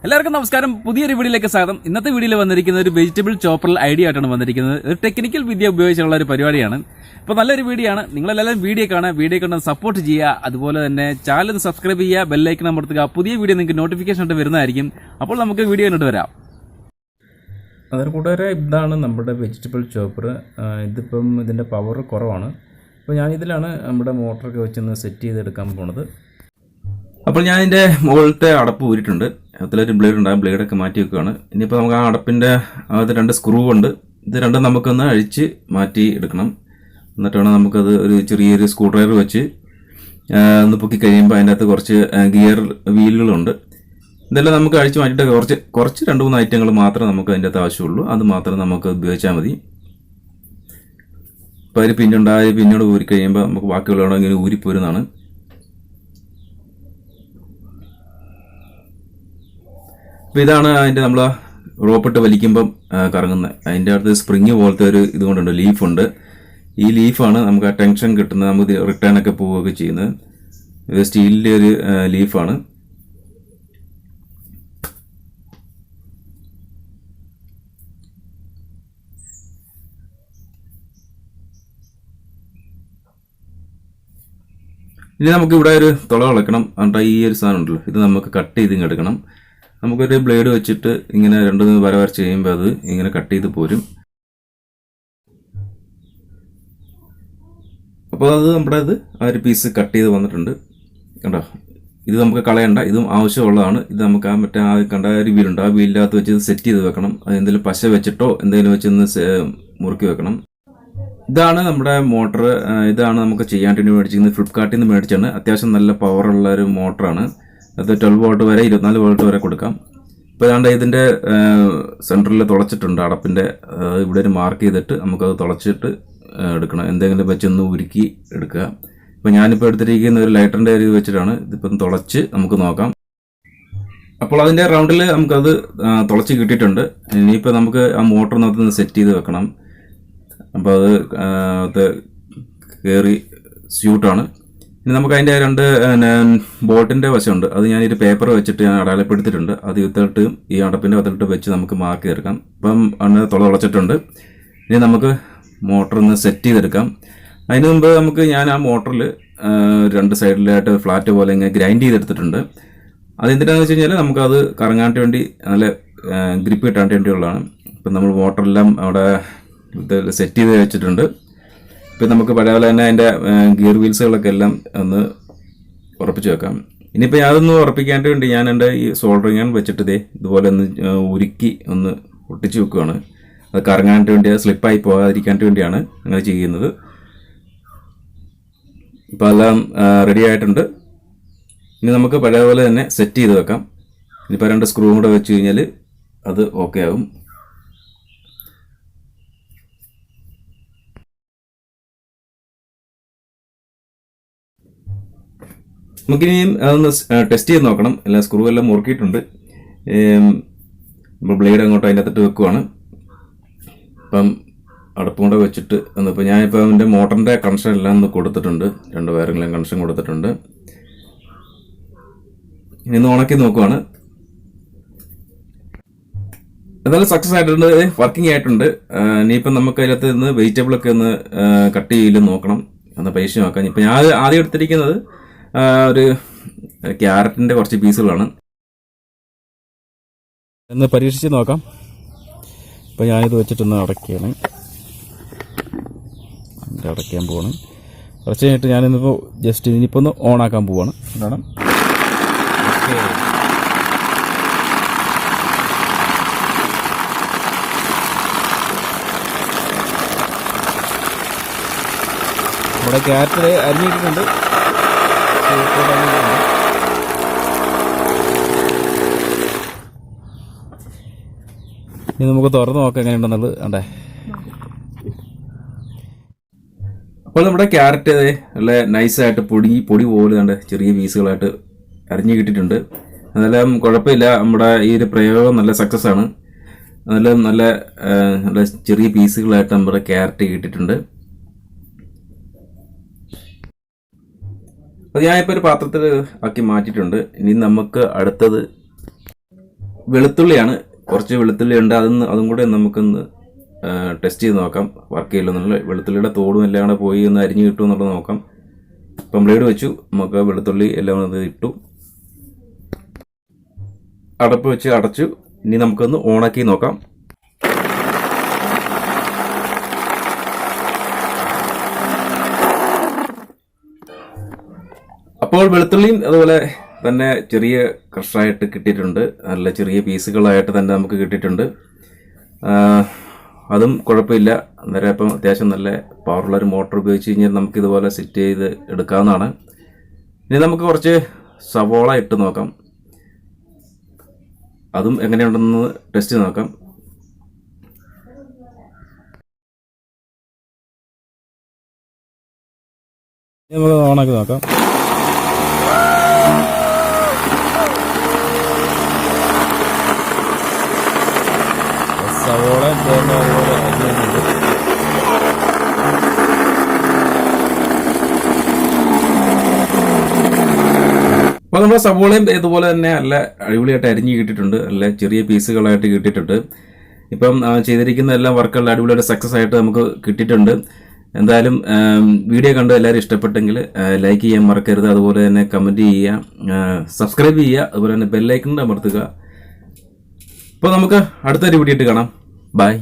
എല്ലാവർക്കും നമസ്കാരം. പുതിയൊരു വീഡിയോയിലേക്ക് സ്വാഗതം. ഇന്നത്തെ വീഡിയോയിൽ വന്നിരിക്കുന്നത് ഒരു വെജിറ്റബിൾ ചോപ്പർ ഐഡിയ ആയിട്ടാണ് വന്നിരിക്കുന്നത്. ഒരു ടെക്നിക്കൽ വിദ്യ ഉപയോഗിച്ചുള്ള ഒരു പരിപാടിയാണ്. അപ്പോൾ നല്ലൊരു വീഡിയോ ആണ്. നിങ്ങളെല്ലാവരും വീഡിയോ കണ്ട് സപ്പോർട്ട് ചെയ്യുക. അതുപോലെ തന്നെ ചാനൽ സബ്സ്ക്രൈബ് ചെയ്യുക, ബെല്ലൈക്കൺ അമർത്തുക. പുതിയ വീഡിയോ നിങ്ങൾക്ക് നോട്ടിഫിക്കേഷൻ ആയിട്ട് വരുന്നതായിരിക്കും. അപ്പോൾ നമുക്ക് വീഡിയോ കണ്ടിട്ട് വരാം. അതൊരു കൂട്ടുകാരെ, ഇതാണ് നമ്മുടെ വെജിറ്റബിൾ ചോപ്പർ. ഇതിപ്പം ഇതിൻ്റെ പവർ കുറവാണ്. അപ്പോൾ ഞാനിതിലാണ് നമ്മുടെ മോട്ടറൊക്കെ വെച്ചൊന്ന് സെറ്റ് ചെയ്തെടുക്കാൻ പോണത്. അപ്പോൾ ഞാൻ ഇതിൻ്റെ മുകളിലത്തെ അടപ്പ് ഊരിയിട്ടുണ്ട്. അതിലൊരു ബ്ലേഡ് ഉണ്ട്. ആ ബ്ലേഡൊക്കെ മാറ്റി വെക്കുകയാണ്. ഇനിയിപ്പോൾ നമുക്ക് ആ അടപ്പിൻ്റെ അത് 2 സ്ക്രൂ ഉണ്ട്. ഇത് രണ്ടും നമുക്കൊന്ന് അഴിച്ച് മാറ്റി എടുക്കണം. എന്നിട്ട് വേണം നമുക്കത് ഒരു ചെറിയൊരു സ്ക്രൂ ഡ്രൈവർ വെച്ച് ഒന്ന് പൊക്കി കഴിയുമ്പോൾ അതിൻ്റെ അകത്ത് കുറച്ച് ഗിയർ വീലുകളുണ്ട്. ഇതെല്ലാം നമുക്ക് അഴിച്ച് മാറ്റിയിട്ട് കുറച്ച് 2-3 ഐറ്റങ്ങൾ മാത്രമേ നമുക്ക് അതിൻ്റെ അകത്ത് ആവശ്യമുള്ളൂ. അത് മാത്രം നമുക്ക് ഉപയോഗിച്ചാൽ മതി. ഇപ്പോൾ അതിൽ പിന്നോട് ഊരി കഴിയുമ്പോൾ നമുക്ക് ബാക്കിയുള്ളവരുടെ ഇങ്ങനെ ഊരിപ്പോരുന്നതാണ്. അപ്പോൾ ഇതാണ് അതിൻ്റെ നമ്മൾ റോപ്പിട്ട് വലിക്കുമ്പം കറങ്ങുന്നത്. അതിൻ്റെ അടുത്ത് സ്പ്രിങ് പോലത്തെ ഒരു ഇതുകൊണ്ടുണ്ട്, ലീഫുണ്ട്. ഈ ലീഫാണ് നമുക്ക് ആ ടെൻഷൻ കിട്ടുന്നത്, നമുക്ക് റിട്ടേണൊക്കെ പോവുകയൊക്കെ ചെയ്യുന്നത്. ഇത് സ്റ്റീലിൻ്റെ ഒരു ലീഫാണ്. ഇനി നമുക്ക് ഇവിടെ ഒരു തുള കളക്കണം. എന്നിട്ട് ഈ ഒരു സാധനം ഉണ്ടല്ലോ, ഇത് നമുക്ക് കട്ട് ചെയ്ത് എടുക്കണം. നമുക്കൊരു ബ്ലേഡ് വെച്ചിട്ട് ഇങ്ങനെ 2 വര വരച്ച് കഴിയുമ്പോൾ അത് ഇങ്ങനെ കട്ട് ചെയ്ത് പോരും. അപ്പോൾ അത് നമ്മുടെ ആ ഒരു പീസ് കട്ട് ചെയ്ത് വന്നിട്ടുണ്ട്. കണ്ടോ, ഇത് നമുക്ക് കളയണ്ട, ഇതും ആവശ്യമുള്ളതാണ്. ഇത് നമുക്ക് ആ കണ്ട ഒരു വീലുണ്ട്, ആ വീലിനകത്ത് വെച്ച് സെറ്റ് ചെയ്ത് വെക്കണം. അത് എന്തെങ്കിലും പശ വെച്ചിട്ടോ എന്തെങ്കിലും വെച്ചൊന്ന് മുറുക്കി വെക്കണം. ഇതാണ് നമ്മുടെ മോട്ടർ. ഇതാണ് നമുക്ക് ചെയ്യാൻ വേണ്ടി മേടിച്ചിരിക്കുന്നത്. ഫ്ലിപ്കാർട്ടിൽ നിന്ന് മേടിച്ചാണ്. അത്യാവശ്യം നല്ല പവറുള്ള ഒരു മോട്ടറാണ്. അത് 12 വോൾട്ട് വരെ 24 വോൾട്ട് വരെ കൊടുക്കാം. ഇപ്പോൾ ഏതാണ്ട് ഇതിൻ്റെ സെൻറ്ററിൽ തുളച്ചിട്ടുണ്ട് അടപ്പിൻ്റെ. ഇവിടെ ഒരു മാർക്ക് ചെയ്തിട്ട് നമുക്കത് തുളച്ചിട്ട് എടുക്കണം. എന്തെങ്കിലും വെച്ചൊന്ന് ഉരുക്കി എടുക്കുക. ഇപ്പോൾ ഞാനിപ്പോൾ എടുത്തിരിക്കുന്ന ഒരു ലൈറ്ററിൻ്റെ ഇത് വെച്ചിട്ടാണ് ഇതിപ്പം തുളച്ച് നമുക്ക് നോക്കാം. അപ്പോൾ അതിൻ്റെ റൗണ്ടിൽ നമുക്കത് തുളച്ച് കിട്ടിയിട്ടുണ്ട്. ഇനിയിപ്പോൾ നമുക്ക് ആ മോട്ടറിനകത്ത് സെറ്റ് ചെയ്ത് വെക്കണം. അപ്പോൾ അത് കയറി സ്യൂട്ടാണ്. ഇനി നമുക്ക് അതിൻ്റെ 2 ബോൾട്ടിൻ്റെ വശമുണ്ട്. അത് ഞാനൊരു പേപ്പർ വെച്ചിട്ട് ഞാൻ അടയാളപ്പെടുത്തിയിട്ടുണ്ട്. അത് ഇത്തിട്ട് ഈ അടപ്പിൻ്റെ അകത്തിട്ട് വെച്ച് നമുക്ക് മാർക്ക് ചെയ്തെടുക്കാം. ഇപ്പം അങ്ങനെ തുളച്ചിട്ടുണ്ട്. ഇനി നമുക്ക് മോട്ടറൊന്ന് സെറ്റ് ചെയ്തെടുക്കാം. അതിന് മുമ്പ് ഞാൻ ആ മോട്ടറിൽ 2 സൈഡിലായിട്ട് ഫ്ലാറ്റ് പോലെ ഇങ്ങനെ ഗ്രൈൻഡ് ചെയ്തെടുത്തിട്ടുണ്ട്. അതെന്തിനാണെന്ന് വെച്ച് കഴിഞ്ഞാൽ നമുക്കത് കറങ്ങാൻ വേണ്ടി നല്ല ഗ്രിപ്പ് കിട്ടാൻ വേണ്ടിയുള്ളതാണ്. ഇപ്പം നമ്മൾ മോട്ടറെല്ലാം അവിടെ ഇത് സെറ്റ് ചെയ്ത് വെച്ചിട്ടുണ്ട്. ഇപ്പം നമുക്ക് പഴയ പോലെ തന്നെ അതിൻ്റെ ഗിയർ വീൽസുകളൊക്കെ എല്ലാം ഒന്ന് ഉറപ്പിച്ച് വെക്കാം. ഇനിയിപ്പോൾ അതൊന്ന് ഉറപ്പിക്കാൻ വേണ്ടി ഞാൻ എൻ്റെ ഈ സോൾഡറിങ് വെച്ചിട്ട് ഇതുപോലെ ഒന്ന് ഉരുക്കി ഒന്ന് ഒട്ടിച്ച് വെക്കുകയാണ്. അത് കറങ്ങാൻ വേണ്ടി, സ്ലിപ്പായി പോകാതിരിക്കാൻ വേണ്ടിയാണ് അങ്ങനെ ചെയ്യുന്നത്. ഇപ്പോൾ എല്ലാം റെഡി ആയിട്ടുണ്ട്. ഇനി നമുക്ക് പഴയ പോലെ തന്നെ സെറ്റ് ചെയ്ത് വെക്കാം. ഇനിയിപ്പോൾ 2 സ്ക്രൂ കൂടെ വെച്ച് കഴിഞ്ഞാൽ അത് ഓക്കെ ആകും. നമുക്കിനിയും അതൊന്ന് ടെസ്റ്റ് ചെയ്ത് നോക്കണം. എല്ലാ സ്ക്രൂ എല്ലാം മുറുക്കിയിട്ടുണ്ട്. ഇപ്പോൾ ബ്ലേഡ് അങ്ങോട്ട് അതിൻ്റെ അകത്തിട്ട് വെക്കുവാണ്. അപ്പം അടപ്പും കൂടെ വെച്ചിട്ട് ഇപ്പോൾ ഞാനിപ്പോൾ അതിൻ്റെ മോട്ടറിൻ്റെ കണക്ഷൻ എല്ലാം ഒന്ന് കൊടുത്തിട്ടുണ്ട്. 2 വയറിലെല്ലാം കണക്ഷൻ കൊടുത്തിട്ടുണ്ട്. ഇനി ഒന്ന് ഉണക്കി നോക്കുവാണ്. എന്തായാലും സക്സസ് ആയിട്ടുണ്ട്, വർക്കിംഗ് ആയിട്ടുണ്ട്. ഇനിയിപ്പം നമുക്ക് അതിനകത്ത് നിന്ന് വെജിറ്റബിളൊക്കെ ഒന്ന് കട്ട് ചെയ്യലും നോക്കണം, ഒന്ന് പരീക്ഷ നോക്കാം. ഇപ്പം ഞാൻ ആദ്യം എടുത്തിരിക്കുന്നത് ഒരു ക്യാരറ്റിൻ്റെ കുറച്ച് പീസുകളാണ്. എന്ന് പരീക്ഷിച്ച് നോക്കാം. ഇപ്പം ഞാനിത് വെച്ചിട്ടൊന്ന് അടയ്ക്കുകയാണ്. അടയ്ക്കാൻ പോവാണ്. അടച്ച് കഴിഞ്ഞിട്ട് ഞാനിന്നിപ്പോൾ ജസ്റ്റ് ഇനിയിപ്പോൾ ഒന്ന് ഓണാക്കാൻ പോവാണ്. എന്താണ് നമ്മുടെ ക്യാരറ്റ് അരിഞ്ഞിട്ടുണ്ട്. ഇനി നമുക്ക് തുറന്ന് നോക്കാം എങ്ങനെയുണ്ടെന്നുള്ളത്. അണ്ടേ, അപ്പോൾ നമ്മുടെ ക്യാരറ്റ് നല്ല നൈസായിട്ട് പൊടി പോലെ കണ്ട് ചെറിയ പീസുകളായിട്ട് അരിഞ്ഞു കിട്ടിയിട്ടുണ്ട്. അതെല്ലാം കുഴപ്പമില്ല. നമ്മുടെ ഈ ഒരു പ്രയോഗം നല്ല സക്സസ് ആണ്. നല്ല ചെറിയ പീസുകളായിട്ട് നമ്മുടെ ക്യാരറ്റ് കിട്ടിയിട്ടുണ്ട്. അപ്പോൾ ഞാനിപ്പോൾ ഒരു പാത്രത്തിൽ ആക്കി മാറ്റിയിട്ടുണ്ട്. ഇനി നമുക്ക് അടുത്തത് വെളുത്തുള്ളിയാണ്, കുറച്ച് വെളുത്തുള്ളി ഉണ്ട്. അതും കൂടെ നമുക്കൊന്ന് ടെസ്റ്റ് ചെയ്ത് നോക്കാം വർക്ക് ചെയ്യില്ലെന്നുള്ള. വെളുത്തുള്ളിയുടെ തോടും എല്ലാം കൂടെ പോയി ഒന്ന് അരിഞ്ഞ് കിട്ടും എന്നുള്ളത് നോക്കാം. ഇപ്പം ബ്ലേഡ് വെച്ചു, നമുക്ക് വെളുത്തുള്ളി എല്ലാം ഒന്ന് ഇട്ടു, അടപ്പ് വെച്ച് അടച്ചു. ഇനി നമുക്കൊന്ന് ഓണാക്കി നോക്കാം. അപ്പോൾ വെളുത്തുള്ളിയും അതുപോലെ തന്നെ ചെറിയ ക്രഷായിട്ട് കിട്ടിയിട്ടുണ്ട്, നല്ല ചെറിയ പീസുകളായിട്ട് തന്നെ നമുക്ക് കിട്ടിയിട്ടുണ്ട്. അതും കുഴപ്പമില്ല. അന്നേരം ഇപ്പം അത്യാവശ്യം നല്ല പവറുള്ളൊരു മോട്ടർ ഉപയോഗിച്ച് കഴിഞ്ഞാൽ നമുക്കിതുപോലെ സെറ്റ് ചെയ്ത് എടുക്കാവുന്നതാണ്. ഇനി നമുക്ക് കുറച്ച് സവോള ഇട്ട് നോക്കാം, അതും എങ്ങനെയുണ്ടെന്ന് ടെസ്റ്റ് ചെയ്ത് നോക്കാം. നമുക്ക് ഓണാക്കി നോക്കാം. സവോള അപ്പോൾ നമ്മുടെ സവോളയും ഇതുപോലെ തന്നെ നല്ല അടിപൊളിയായിട്ട് അരിഞ്ഞ് കിട്ടിയിട്ടുണ്ട്, നല്ല ചെറിയ പീസുകളായിട്ട് കിട്ടിയിട്ടുണ്ട്. ഇപ്പം ചെയ്തിരിക്കുന്ന എല്ലാ വർക്കുകളും അടിപൊളിയായിട്ട് സക്സസ് ആയിട്ട് നമുക്ക് കിട്ടിയിട്ടുണ്ട്. എന്തായാലും വീഡിയോ കണ്ട് എല്ലാവരും ഇഷ്ടപ്പെട്ടെങ്കിൽ ലൈക്ക് ചെയ്യാൻ മറക്കരുത്, അതുപോലെ തന്നെ കമൻറ്റ് ചെയ്യുക, സബ്സ്ക്രൈബ് ചെയ്യുക, അതുപോലെ തന്നെ ബെല്ലൈക്കൺ അമർത്തുക. അപ്പോൾ നമുക്ക് അടുത്തൊരു വീഡിയോ ആയിട്ട് കാണാം. ബൈ.